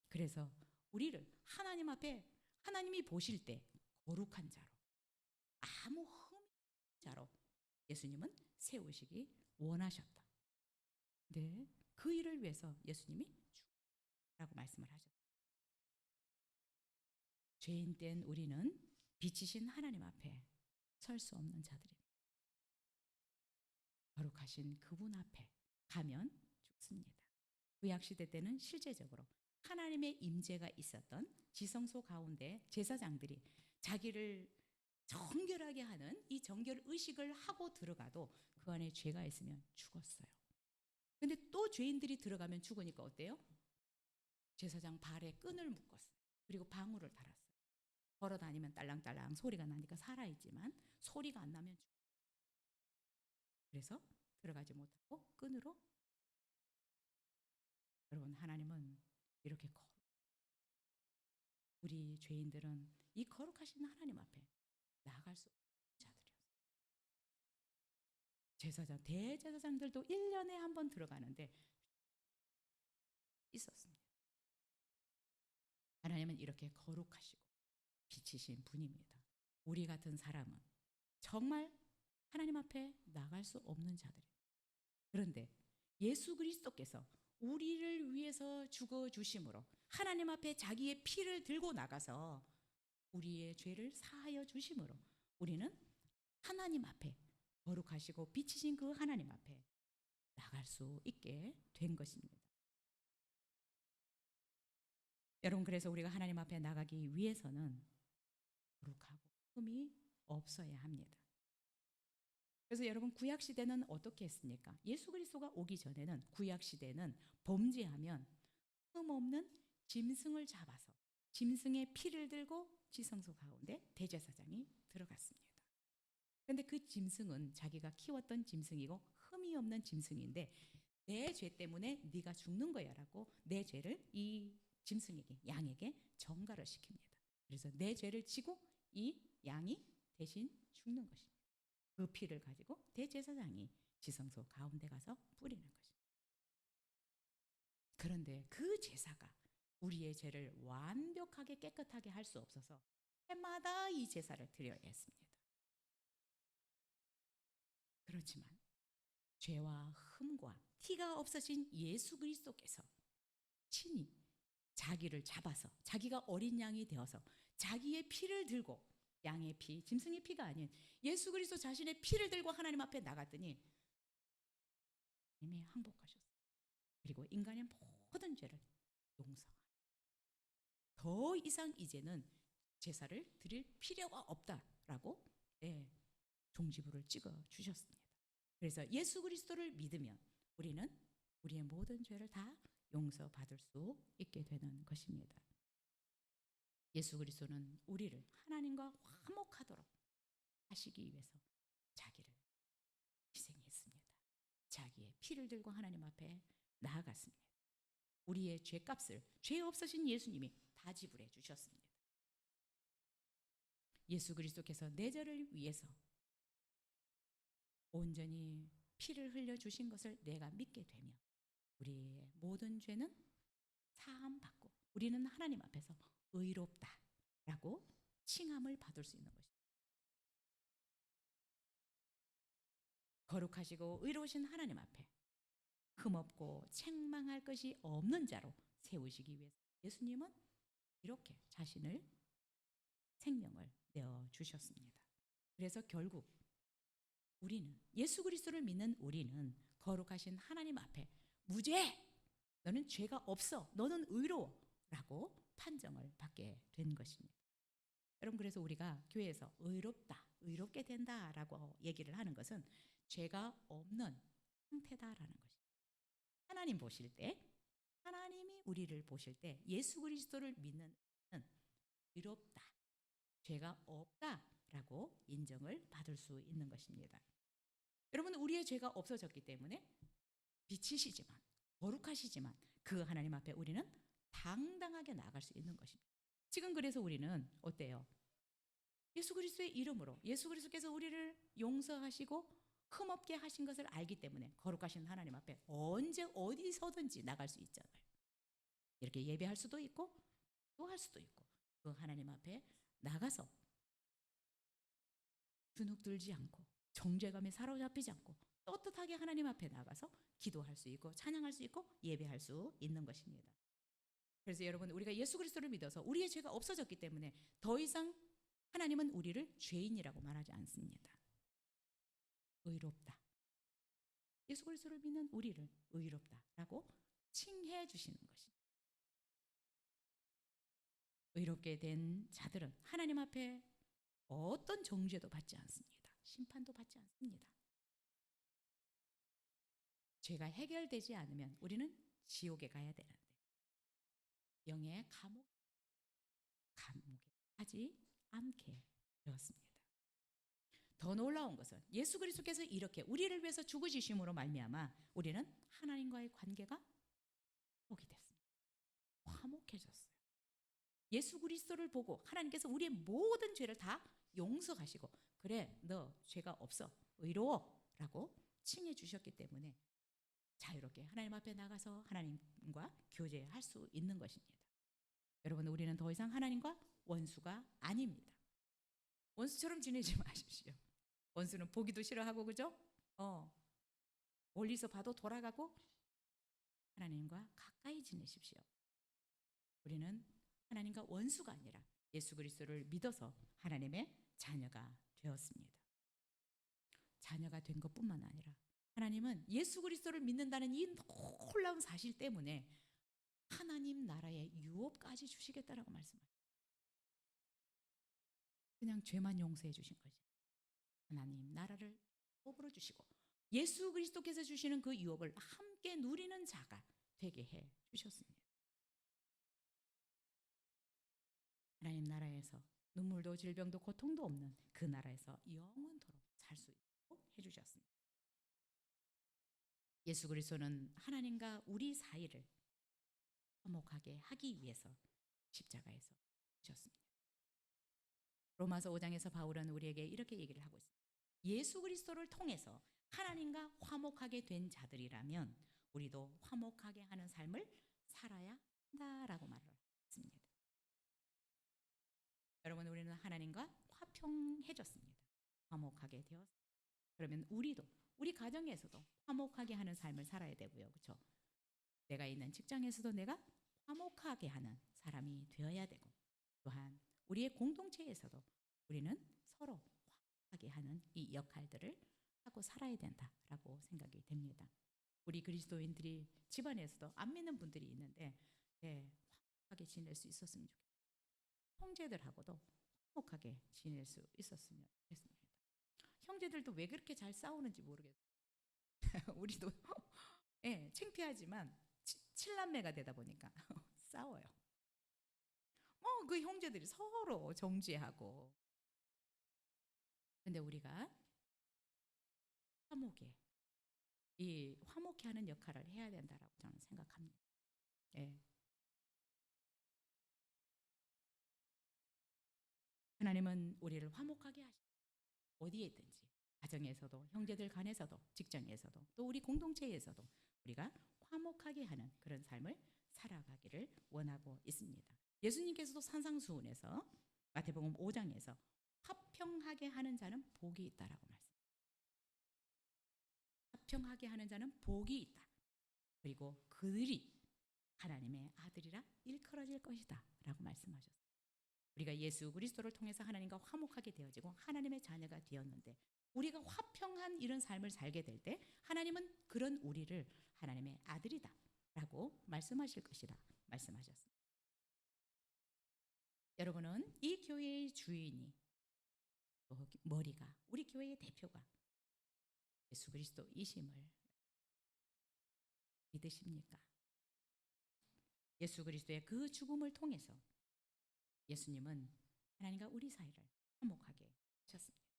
그래서 우리를 하나님 앞에 하나님이 보실 때 거룩한 자로 아무 흠이 없는 자로 예수님은 세우시기 원하셨다. 네, 그 일을 위해서 예수님이 죽으라고 말씀을 하셨다. 죄인 된 우리는 빛이신 하나님 앞에 설 수 없는 자들입니다. 거룩하신 그분 앞에 가면 죽습니다. 구약시대 때는 실제적으로 하나님의 임재가 있었던 지성소 가운데 제사장들이 자기를 정결하게 하는 이 정결 의식을 하고 들어가도 그 안에 죄가 있으면 죽었어요. 근데 또 죄인들이 들어가면 죽으니까 어때요? 제사장 발에 끈을 묶었어요. 그리고 방울을 달았어요. 걸어 다니면 딸랑딸랑 소리가 나니까 살아있지만 소리가 안 나면 죽어요. 그래서 들어가지 못하고 끈으로. 여러분, 하나님은 이렇게 우리 죄인들은 이 거룩하신 하나님 앞에 나아갈 수 없는 자들이었어요. 제사장, 대제사장들도 1년에 한 번 들어가는데 있었습니다. 하나님은 이렇게 거룩하시고 빛이신 분입니다. 우리 같은 사람은 정말 하나님 앞에 나갈 수 없는 자들입니다. 그런데 예수 그리스도께서 우리를 위해서 죽어 주심으로 하나님 앞에 자기의 피를 들고 나가서 우리의 죄를 사하여 주심으로 우리는 하나님 앞에 거룩하시고 빛이신 그 하나님 앞에 나갈 수 있게 된 것입니다. 여러분, 그래서 우리가 하나님 앞에 나가기 위해서는 거룩하고 흠이 없어야 합니다. 그래서 여러분, 구약 시대는 어떻게 했습니까? 예수 그리스도가 오기 전에는 구약 시대는 범죄하면 흠 없는 짐승을 잡아서 짐승의 피를 들고 지성소 가운데 대제사장이 들어갔습니다. 그런데 그 짐승은 자기가 키웠던 짐승이고 흠이 없는 짐승인데 내 죄 때문에 네가 죽는 거야 라고 내 죄를 이 짐승에게, 양에게 전가를 시킵니다. 그래서 내 죄를 지고 이 양이 대신 죽는 것입니다. 그 피를 가지고 대제사장이 지성소 가운데 가서 뿌리는 것입니다. 그런데 그 제사가 우리의 죄를 완벽하게 깨끗하게 할 수 없어서 해마다 이 제사를 드려야 했습니다. 그렇지만 죄와 흠과 티가 없어진 예수 그리스도께서 친히 자기를 잡아서 자기가 어린 양이 되어서 자기의 피를 들고, 양의 피, 짐승의 피가 아닌 예수 그리스도 자신의 피를 들고 하나님 앞에 나갔더니 이미 항복하셨어요. 그리고 인간의 모든 죄를 용서하고 더 이상 이제는 제사를 드릴 필요가 없다라고 종지부를 찍어 주셨습니다. 그래서 예수 그리스도를 믿으면 우리는 우리의 모든 죄를 다 용서받을 수 있게 되는 것입니다. 예수 그리스도는 우리를 하나님과 화목하도록 하시기 위해서 자기를 희생했습니다. 자기의 피를 들고 하나님 앞에 나아갔습니다. 우리의 죄값을 죄 없으신 예수님이 다 지불해 주셨습니다. 예수 그리스도께서 내 죄를 위해서 온전히 피를 흘려주신 것을 내가 믿게 되면 우리의 모든 죄는 사함받고 우리는 하나님 앞에서 의롭다라고 칭함을 받을 수 있는 것입니다. 거룩하시고 의로우신 하나님 앞에 흠없고 책망할 것이 없는 자로 세우시기 위해서 예수님은 이렇게 자신을 생명을 내어주셨습니다. 그래서 결국 우리는, 예수 그리스도를 믿는 우리는 거룩하신 하나님 앞에 무죄! 너는 죄가 없어! 너는 의로워! 라고 판정을 받게 된 것입니다. 여러분, 그래서 우리가 교회에서 의롭다, 의롭게 된다라고 얘기를 하는 것은 죄가 없는 상태다라는 것입니다. 하나님 보실 때, 하나님이 우리를 보실 때 예수 그리스도를 믿는 우리는 의롭다, 죄가 없다라고 인정을 받을 수 있는 것입니다. 여러분, 우리의 죄가 없어졌기 때문에 빛이시지만 거룩하시지만 그 하나님 앞에 우리는 당당하게 나아갈 수 있는 것입니다. 지금 그래서 우리는 어때요? 예수 그리스도의 이름으로 예수 그리스도께서 우리를 용서하시고 흠없게 하신 것을 알기 때문에 거룩하신 하나님 앞에 언제 어디서든지 나갈 수 있잖아요. 이렇게 예배할 수도 있고 또 할 수도 있고 그 하나님 앞에 나가서 주눅 들지 않고 정죄감에 사로잡히지 않고 떳떳하게 하나님 앞에 나가서 기도할 수 있고 찬양할 수 있고 예배할 수 있는 것입니다. 그래서 여러분, 우리가 예수 그리스도를 믿어서 우리의 죄가 없어졌기 때문에 더 이상 하나님은 우리를 죄인이라고 말하지 않습니다. 의롭다. 예수 그리스도를 믿는 우리를 의롭다라고 칭해 주시는 것입니다. 의롭게 된 자들은 하나님 앞에 어떤 정죄도 받지 않습니다. 심판도 받지 않습니다. 죄가 해결되지 않으면 우리는 지옥에 가야 되는데 영의 감옥에 가지 않게 되었습니다. 더 놀라운 것은 예수 그리스도께서 이렇게 우리를 위해서 죽으시심으로 말미암아 우리는 하나님과의 관계가 회복이 됐습니다. 화목해졌어요. 예수 그리스도를 보고 하나님께서 우리의 모든 죄를 다 용서하시고 그래, 너 죄가 없어, 의로워 라고 칭해 주셨기 때문에 자유롭게 하나님 앞에 나가서 하나님과 교제할 수 있는 것입니다. 여러분, 우리는 더 이상 하나님과 원수가 아닙니다. 원수처럼 지내지 마십시오. 원수는 보기도 싫어하고, 그죠? 멀리서 봐도 돌아가고. 하나님과 가까이 지내십시오. 우리는 하나님과 원수가 아니라 예수 그리스도를 믿어서 하나님의 자녀가 되었습니다. 자녀가 된 것뿐만 아니라 하나님은 예수 그리스도를 믿는다는 이 놀라운 사실 때문에 하나님 나라의 유업까지 주시겠다라고 말씀하셨어요. 그냥 죄만 용서해 주신 거지. 하나님 나라를 유업으로 주시고 예수 그리스도께서 주시는 그 유업을 함께 누리는 자가 되게 해 주셨습니다. 하나님 나라에서 눈물도 질병도 고통도 없는 그 나라에서 영원토록 살 수 있도록 해주셨습니다. 예수 그리스도는 하나님과 우리 사이를 화목하게 하기 위해서 십자가에서 주셨습니다. 로마서 5장에서 바울은 우리에게 이렇게 얘기를 하고 있습니다. 예수 그리스도를 통해서 하나님과 화목하게 된 자들이라면 우리도 화목하게 하는 삶을 살아야 한다라고 말을 했습니다. 여러분, 우리는 하나님과 화평해졌습니다. 화목하게 되었습니다. 그러면 우리도 우리 가정에서도 화목하게 하는 삶을 살아야 되고요. 그렇죠? 내가 있는 직장에서도 내가 화목하게 하는 사람이 되어야 되고, 또한 우리의 공동체에서도 우리는 서로 화목하게 하는 이 역할들을 하고 살아야 된다라고 생각이 됩니다. 우리 그리스도인들이 집안에서도 안 믿는 분들이 있는데 화목하게 지낼 수 있었으면 좋겠어요. 형제들하고도 화목하게 지낼 수 있었으면 좋겠습니다. 형제들도 왜 그렇게 잘 싸우는지 모르겠어요. 우리도 창피하지만 칠남매가 되다 보니까 싸워요. 그 형제들이 서로 정죄하고. 근데 우리가 화목해 하는 역할을 해야 된다라고 저는 생각합니다. 하나님은 우리를 화목하게 하시고 어디에 있든지 가정에서도 형제들 간에서도 직장에서도 또 우리 공동체에서도 우리가 화목하게 하는 그런 삶을 살아가기를 원하고 있습니다. 예수님께서도 산상수훈에서 마태복음 5장에서 화평하게 하는 자는 복이 있다라고 말씀합니다. 화평하게 하는 자는 복이 있다. 그리고 그들이 하나님의 아들이라 일컬어질 것이다 라고 말씀하셨어요. 우리가 예수 그리스도를 통해서 하나님과 화목하게 되어지고 하나님의 자녀가 되었는데 우리가 화평한 이런 삶을 살게 될 때 하나님은 그런 우리를 하나님의 아들이다 라고 말씀하실 것이다 말씀하셨습니다. 여러분은 이 교회의 주인이 머리가 우리 교회의 대표가 예수 그리스도이심을 믿으십니까? 예수 그리스도의 그 죽음을 통해서 예수님은 하나님과 우리 사이를 화목하게 하셨습니다.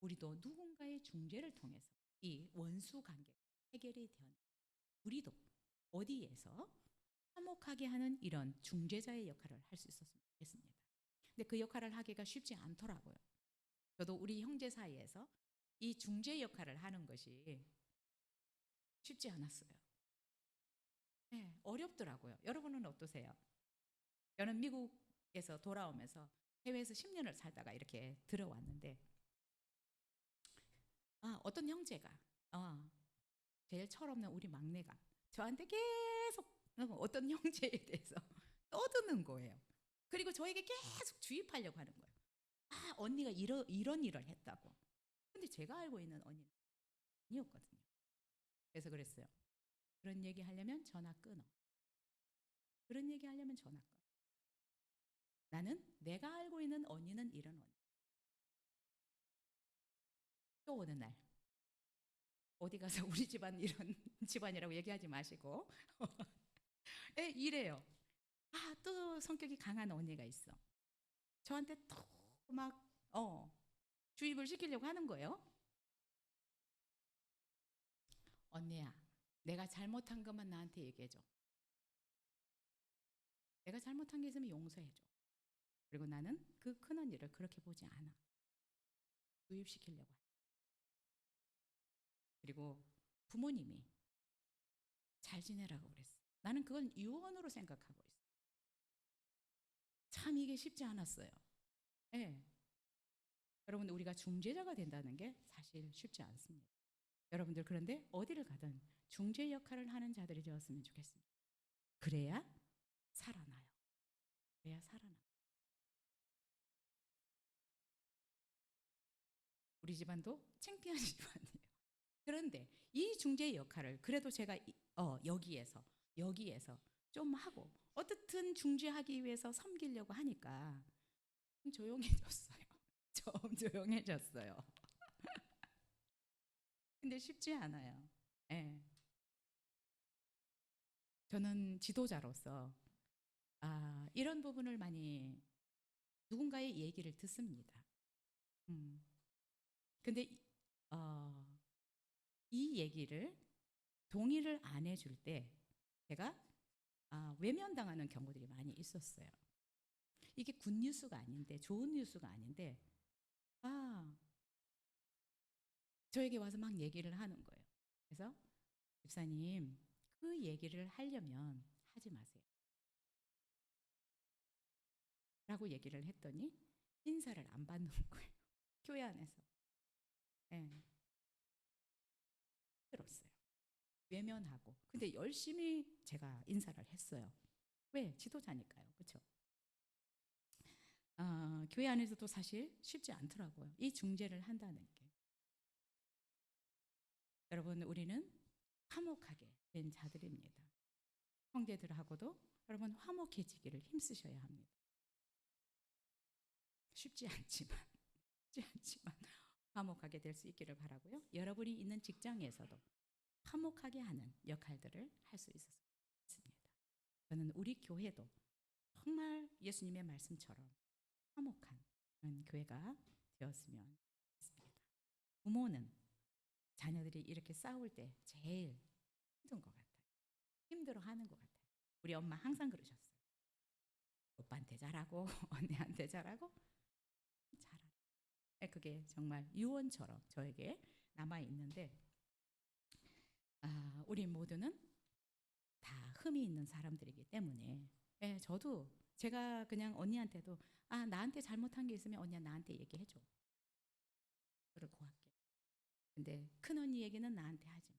우리도 누군가의 중재를 통해서 이 원수 관계가 해결이 되었는데 우리도 어디에서 화목하게 하는 이런 중재자의 역할을 할 수 있었으면 좋겠습니다. 근데 그 역할을 하기가 쉽지 않더라고요. 저도 우리 형제 사이에서 이 중재 역할을 하는 것이 쉽지 않았어요. 어렵더라고요. 여러분은 어떠세요? 저는 미국에서 돌아오면서 해외에서 10년을 살다가 이렇게 들어왔는데 어떤 형제가 제일 철없는 우리 막내가 저한테 계속 어떤 형제에 대해서 떠드는 거예요. 그리고 저에게 계속 주입하려고 하는 거예요. 언니가 이런 일을 했다고. 근데 제가 알고 있는 언니는 아니었거든요. 그래서 그랬어요. 그런 얘기 하려면 전화 끊어. 그런 얘기 하려면 전화 끊어. 나는 내가 알고 있는 언니는 이런 언니. 또 어느 날 어디 가서 우리 집안 이런 집안이라고 얘기하지 마시고 이래요. 또 성격이 강한 언니가 있어. 저한테 또 막 주입을 시키려고 하는 거예요. 언니야, 내가 잘못한 것만 나한테 얘기해줘. 내가 잘못한 게 있으면 용서해줘. 그리고 나는 그 큰 언니를 그렇게 보지 않아. 주입시키려고 해. 그리고 부모님이 잘 지내라고 그랬어. 나는 그건 유언으로 생각하고 있어. 참 이게 쉽지 않았어요. 예. 여러분 우리가 중재자가 된다는 게 사실 쉽지 않습니다. 여러분들 그런데 어디를 가든 중재 역할을 하는 자들이 되었으면 좋겠습니다. 그래야 살아나요. 그래야 살아나. 우리 집안도 창피한 집안이에요. 그런데 이 중재 역할을 그래도 제가 여기에서 좀 하고 어떻든 중재하기 위해서 섬기려고 하니까 좀 조용해졌어요. 좀 조용해졌어요. 근데 쉽지 않아요. 예. 저는 지도자로서 이런 부분을 많이 누군가의 얘기를 듣습니다. 음. 근데 어, 이 얘기를 동의를 안 해줄 때 제가 외면당하는 경우들이 많이 있었어요. 이게 굿뉴스가 아닌데 좋은 뉴스가 아닌데 아 저에게 와서 막 얘기를 하는 거예요. 그래서 집사님 그 얘기를 하려면 하지 마세요. 라고 얘기를 했더니 인사를 안 받는 거예요. 교회 안에서. 예, 힘들었어요. 외면하고. 근데 열심히 제가 인사를 했어요. 왜? 지도자니까요. 그렇죠? 교회 안에서도 사실 쉽지 않더라고요. 이 중재를 한다는 게. 여러분 우리는 화목하게 된 자들입니다. 형제들하고도 여러분 화목해지기를 힘쓰셔야 합니다. 쉽지 않지만 화목하게 될 수 있기를 바라고요. 여러분이 있는 직장에서도 화목하게 하는 역할들을 할 수 있었으면 좋겠습니다. 저는 우리 교회도 정말 예수님의 말씀처럼 화목한 그런 교회가 되었으면 좋겠습니다. 부모는 자녀들이 이렇게 싸울 때 제일 힘든 것 같아요. 힘들어하는 것 같아요. 우리 엄마 항상 그러셨어요. 오빠한테 잘하고 언니한테 잘하고 잘하라. 그게 정말 유언처럼 저에게 남아 있는데 우리 모두는 다 흠이 있는 사람들이기 때문에 저도 제가 그냥 언니한테도 나한테 잘못한 게 있으면 언니야 나한테 얘기해줘. 그를 고할게. 근데 큰 언니 얘기는 나한테 하지 마.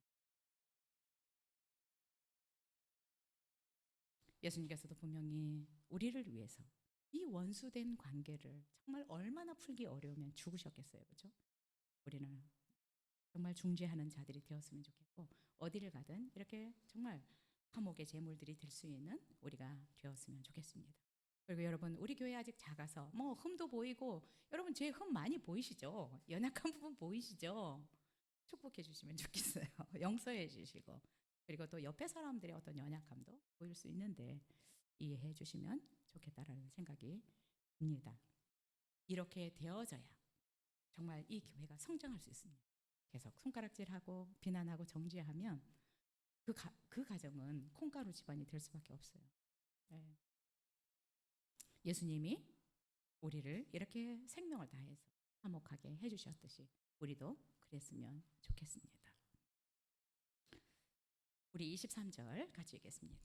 예수님께서도 분명히 우리를 위해서 이 원수된 관계를 정말 얼마나 풀기 어려우면 죽으셨겠어요. 그렇죠? 우리는 정말 중재하는 자들이 되었으면 좋겠고 어디를 가든 이렇게 정말 화목의 제물들이 될 수 있는 우리가 되었으면 좋겠습니다. 그리고 여러분 우리 교회 아직 작아서 뭐 흠도 보이고 여러분 제 흠 많이 보이시죠? 연약한 부분 보이시죠? 축복해 주시면 좋겠어요. 용서해 주시고 그리고 또 옆에 사람들의 어떤 연약함도 보일 수 있는데 이해해 주시면 좋겠다라는 생각이 듭니다. 이렇게 되어져야 정말 이 교회가 성장할 수 있습니다. 계속 손가락질하고 비난하고 정죄하면 그 가정은 콩가루 집안이 될 수밖에 없어요. 네. 예수님이 우리를 이렇게 생명을 다해서 화목하게 해주셨듯이 우리도 그랬으면 좋겠습니다. 우리 23절 같이 읽겠습니다.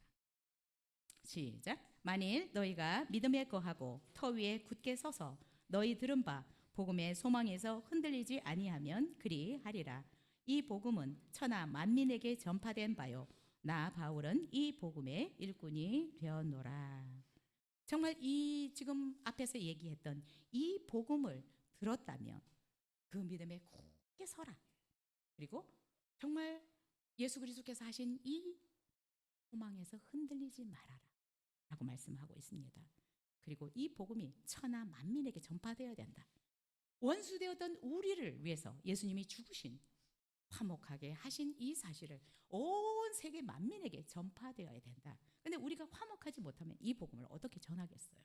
시작. 만일 너희가 믿음에 거하고 터 위에 굳게 서서 너희 들은 바 복음의 소망에서 흔들리지 아니하면 그리하리라. 이 복음은 천하 만민에게 전파된 바요 나 바울은 이 복음의 일꾼이 되었노라. 정말 이 지금 앞에서 얘기했던 이 복음을 들었다면 그 믿음에 굳게 서라. 그리고 정말 예수 그리스도께서 하신 이 소망에서 흔들리지 말아라 라고 말씀하고 있습니다. 그리고 이 복음이 천하 만민에게 전파되어야 된다. 원수되었던 우리를 위해서 예수님이 죽으신 화목하게 하신 이 사실을 온 세계 만민에게 전파되어야 된다. 근데 우리가 화목하지 못하면 이 복음을 어떻게 전하겠어요?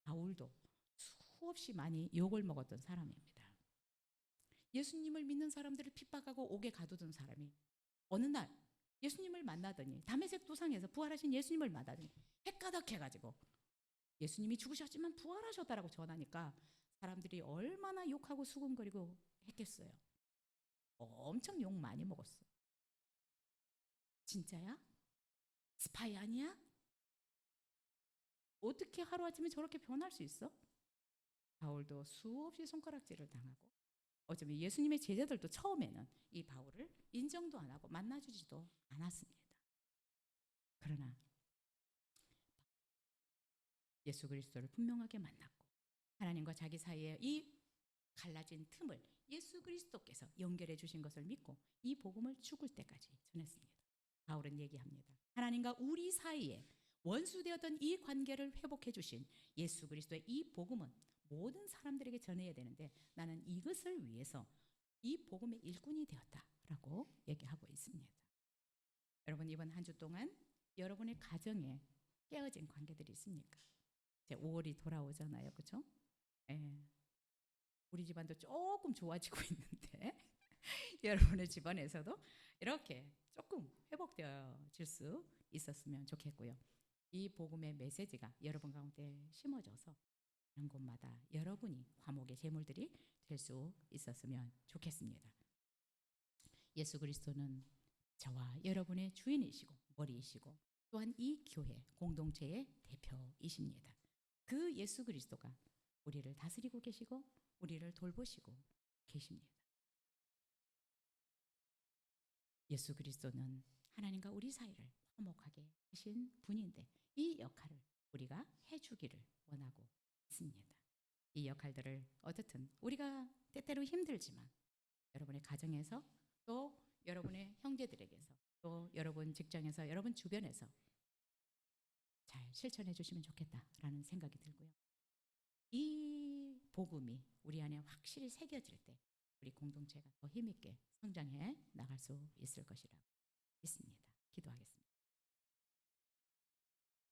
바울도 수없이 많이 욕을 먹었던 사람입니다. 예수님을 믿는 사람들을 핍박하고 옥에 가두던 사람이 어느 날 예수님을 만나더니 다메섹 도상에서 부활하신 예수님을 만나더니 헷가닥해가지고 예수님이 죽으셨지만 부활하셨다라고 전하니까 사람들이 얼마나 욕하고 수군거리고 했겠어요. 엄청 욕 많이 먹었어. 진짜야? 스파이 아니야? 어떻게 하루아침에 저렇게 변할 수 있어? 바울도 수없이 손가락질을 당하고 어쩌면 예수님의 제자들도 처음에는 이 바울을 인정도 안 하고 만나주지도 않았습니다. 그러나 예수 그리스도를 분명하게 만났고 하나님과 자기 사이에 이 갈라진 틈을 예수 그리스도께서 연결해 주신 것을 믿고 이 복음을 죽을 때까지 전했습니다. 바울은 얘기합니다. 하나님과 우리 사이에 원수되었던 이 관계를 회복해 주신 예수 그리스도의 이 복음은 모든 사람들에게 전해야 되는데 나는 이것을 위해서 이 복음의 일꾼이 되었다라고 얘기하고 있습니다. 여러분 이번 한 주 동안 여러분의 가정에 깨어진 관계들이 있습니까? 이제 5월이 돌아오잖아요, 그렇죠? 예. 우리 집안도 조금 좋아지고 있는데 여러분의 집안에서도 이렇게 조금 회복되어질 수 있었으면 좋겠고요. 이 복음의 메시지가 여러분 가운데 심어져서 이런 곳마다 여러분이 화목의 제물들이 될 수 있었으면 좋겠습니다. 예수 그리스도는 저와 여러분의 주인이시고 머리이시고 또한 이 교회 공동체의 대표이십니다. 그 예수 그리스도가 우리를 다스리고 계시고 우리를 돌보시고 계십니다. 예수 그리스도는 하나님과 우리 사이를 화목하게 하신 분인데 이 역할을 우리가 해주기를 원하고 있습니다. 이 역할들을 어떻든 우리가 때때로 힘들지만 여러분의 가정에서 또 여러분의 형제들에게서 또 여러분 직장에서 여러분 주변에서 잘 실천해 주시면 좋겠다라는 생각이 들고요. 이 복음이 우리 안에 확실히 새겨질 때 우리 공동체가 더 힘있게 성장해 나갈 수 있을 것이라고 믿습니다. 기도하겠습니다.